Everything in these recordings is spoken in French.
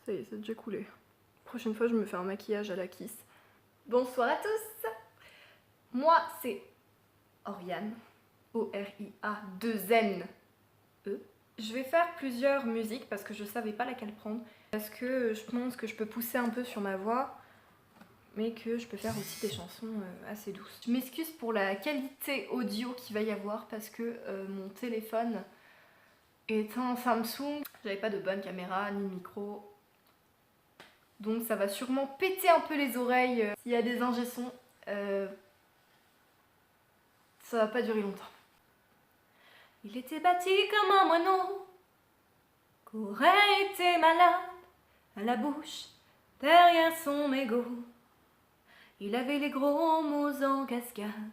Ça y est, c'est déjà coulé. Prochaine fois, je me fais un maquillage à la Kiss. Bonsoir à tous. Moi, c'est Oriane. O-R-I-A-2-N-E. Je vais faire plusieurs musiques parce que je savais pas laquelle prendre. Parce que je pense que je peux pousser un peu sur ma voix, mais que je peux faire aussi des chansons assez douces. Je m'excuse pour la qualité audio qu'il va y avoir parce que mon téléphone est un Samsung. J'avais pas de bonne caméra ni micro. Donc ça va sûrement péter un peu les oreilles s'il y a des ingé-sons. Ça va pas durer longtemps. Il était bâti comme un moineau qu'aurait été malade à la bouche derrière son mégot. Il avait les gros mots en cascade.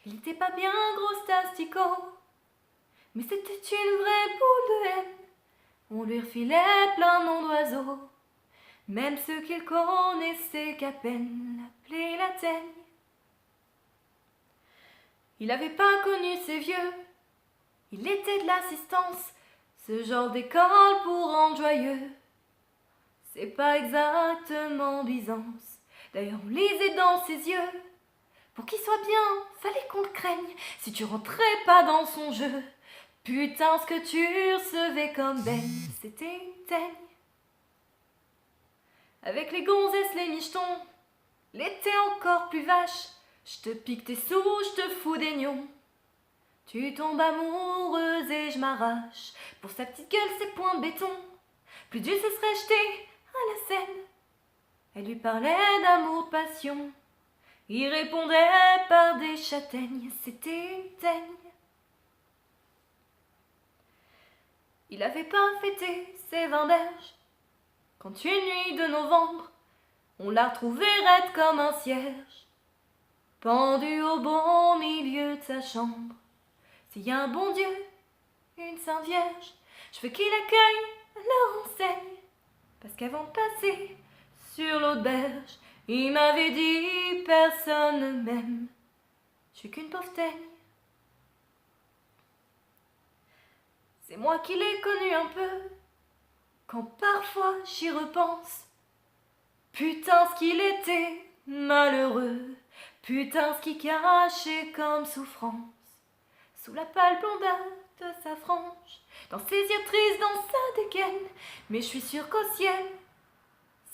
Il était pas bien gros stasticot, mais c'était une vraie boule de haine. On lui refilait plein de noms d'oiseaux, même ceux qu'il connaissait qu'à peine l'appelaient la teigne. Il avait pas connu ses vieux, il était de l'assistance, ce genre d'école pour rendre joyeux. C'est pas exactement Byzance, d'ailleurs on lisait dans ses yeux. Pour qu'il soit bien, fallait qu'on le craigne, si tu rentrais pas dans son jeu. Putain, ce que tu recevais comme baigne, c'était une teigne. Avec les gonzesses, les michetons, l'été encore plus vache. Je te pique tes sous, je te fous des nions. Tu tombes amoureuse et je m'arrache. Pour sa petite gueule, ses poings de béton. Plus Dieu se serait jeté à la scène. Elle lui parlait d'amour, de passion. Il répondait par des châtaignes. C'était une teigne. Il avait pas fêté ses 20 berges quand une nuit de novembre, on l'a retrouvé raide comme un cierge, pendu au bon milieu de sa chambre. S'il y a un bon Dieu, une Sainte Vierge, je veux qu'il accueille leur enseigne. Parce qu'avant de passer sur l'autre berge, il m'avait dit personne ne m'aime, je suis qu'une pauvre teigne. C'est moi qui l'ai connu un peu, quand parfois j'y repense. Putain, ce qu'il était malheureux, putain, ce qu'il cachait comme souffrance. Sous la pâle blondeur de sa frange, dans ses yeux tristes, dans sa dégaine. Mais je suis sûre qu'au ciel,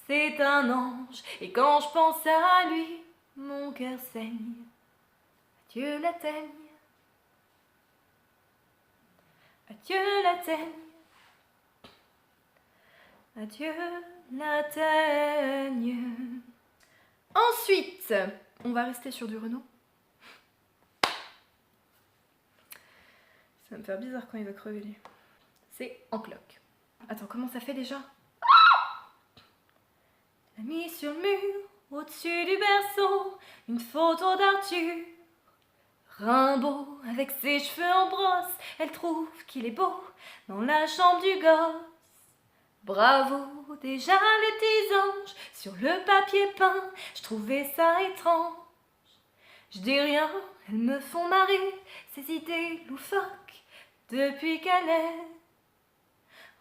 c'est un ange. Et quand je pense à lui, mon cœur saigne. Adieu la teigne, adieu la teigne, adieu la teigne. Ensuite, on va rester sur du Renaud. Ça va me faire bizarre quand il va crever lui. C'est En cloque. Attends, comment ça fait déjà? Elle a mis sur le mur, au-dessus du berceau, une photo d'Arthur Rimbaud. Avec ses cheveux en brosse, elle trouve qu'il est beau dans la chambre du gosse. Bravo, déjà les 10 anges sur le papier peint, je trouvais ça étrange. Je dis rien, elles me font marrer, ces idées loufoques, depuis qu'elle est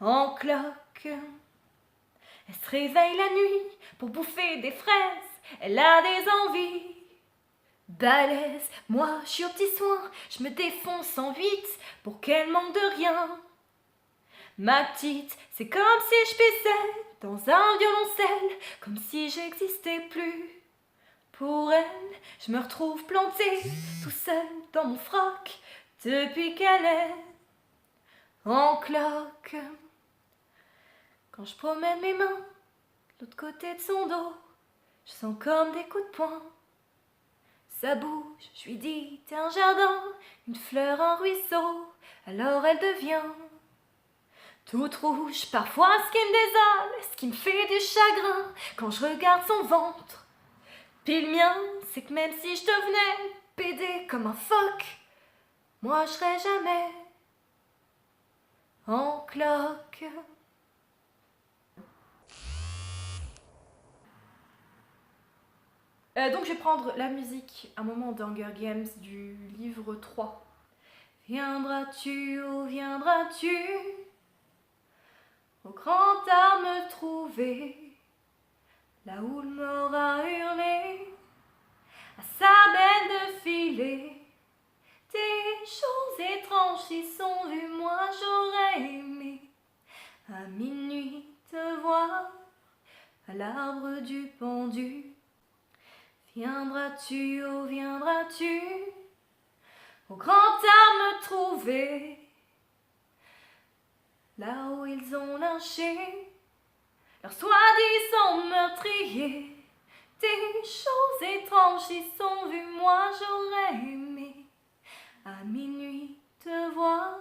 en cloque. Elle se réveille la nuit pour bouffer des fraises, elle a des envies balèzes. Moi, je suis au petit soin, je me défonce en 8 pour qu'elle manque de rien. Ma petite, c'est comme si je pissais dans un violoncelle, comme si j'existais plus. Pour elle, je me retrouve plantée tout seul dans mon froc depuis qu'elle est en cloque. Quand je promène mes mains de l'autre côté de son dos, je sens comme des coups de poing. Ça bouge, je lui dis t'es un jardin, une fleur, un ruisseau, alors elle devient toute rouge. Parfois ce qui me désole, ce qui me fait du chagrin, quand je regarde son ventre, puis le mien, c'est que même si je devenais pédé comme un phoque, moi je serais jamais en cloque. Donc je vais prendre la musique, un moment d'Hunger Games du livre 3. Viendras-tu, où viendras-tu, au grand art me trouver? trouver là où le mort a hurlé à sa belle de filer. Des choses étranges qui sont vues, moi j'aurais aimé à minuit te voir à l'arbre du pendu. Viendras-tu, oh viendras-tu au grand art me trouver là où ils ont lynché leur soi-disant meurtrier. Des choses étranges qui sont vues, moi j'aurais aimé à minuit te voir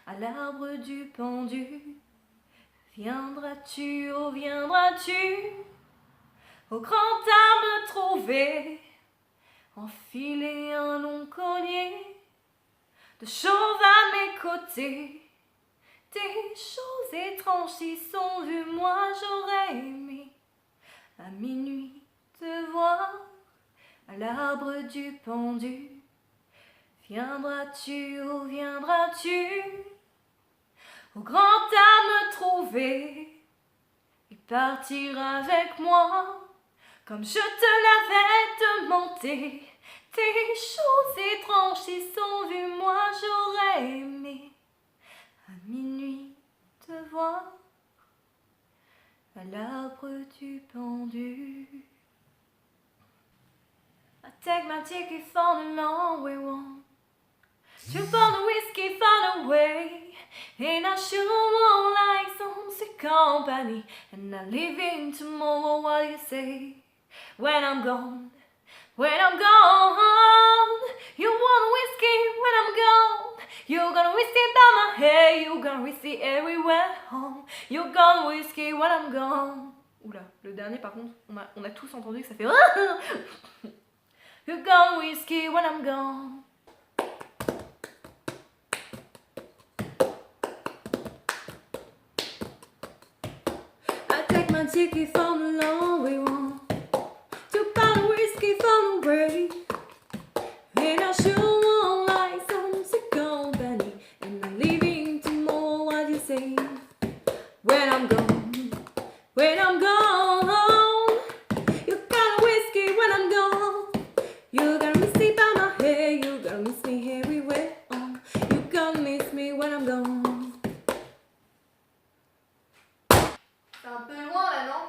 à l'arbre du pendu. Viendras-tu, oh viendras-tu au grand art me trouver, enfiler un long collier de chauve à mes côtés. Des choses étranges qui sont vues, moi j'aurais aimé à minuit te voir à l'arbre du pendu. Viendras-tu, oh viendras-tu au grand art me trouver et partir avec moi comme je te l'avais demandé. Des choses étranges qui sont vues, moi j'aurais aimé à minuit te voir à l'arbre du pendu. I take my ticket for the long way home, to pour the whiskey far away, and I sure won't like some sick company, and I live in tomorrow. What do you say? When I'm gone, when I'm gone, you want whiskey when I'm gone. You're gonna whiskey by my hair, you're gonna whiskey everywhere home. You're gonna whiskey when I'm gone. Oula, le dernier par contre, on a tous entendu que ça fait You're gonna whiskey when I'm gone. I take my ticket from the long way home, to buy the whiskey from the way, and I sure won't like some sick company, and I'm leaving tomorrow. What do you say? When I'm gone, when I'm gone, you got a whiskey when I'm gone. You gonna miss me by my hair, you gonna miss me everywhere. Oh, you gonna miss me when I'm gone. C'est un peu loin là, non?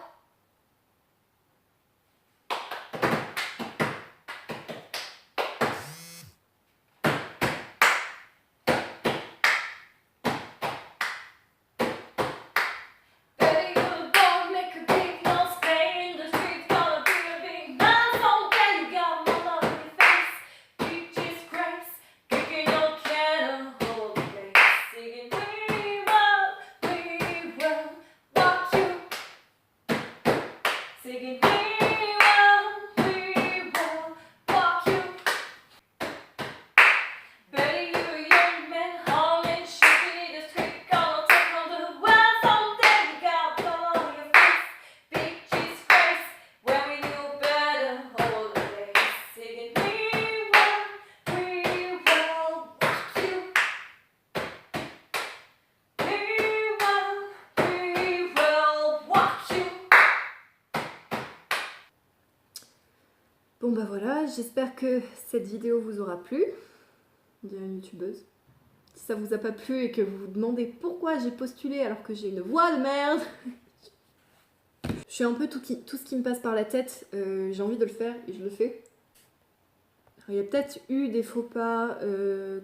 Singing, we will walk you. Betty, you're a young man, humming, shaking the street, gonna take on the world someday. You got blood on your face, peaches face, when we knew better all the days. Singing, we will walk you. We will walk you. Bon bah voilà, j'espère que cette vidéo vous aura plu, dire une youtubeuse. Si ça vous a pas plu et que vous vous demandez pourquoi j'ai postulé alors que j'ai une voix de merde, je suis un peu tout ce qui me passe par la tête, j'ai envie de le faire et je le fais. Alors, il y a peut-être eu des faux pas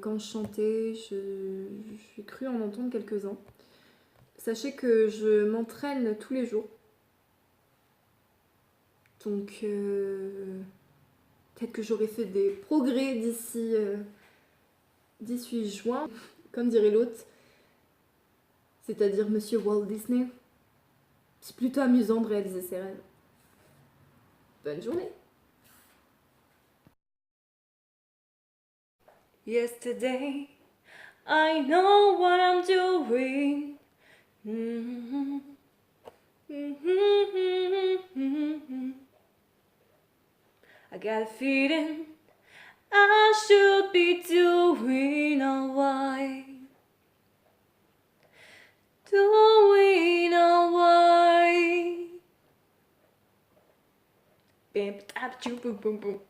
quand je chantais, j'ai cru en entendre quelques-uns. Sachez que je m'entraîne tous les jours. Donc peut-être que j'aurai fait des progrès d'ici 18 juin, comme dirait l'autre, c'est-à-dire Monsieur Walt Disney. C'est plutôt amusant de réaliser ses rêves. Bonne journée. Yesterday, I know what I'm doing. I got a feeling I should be doing alright. Doing alright. Bim, tap, tchou, boum, boum, boum.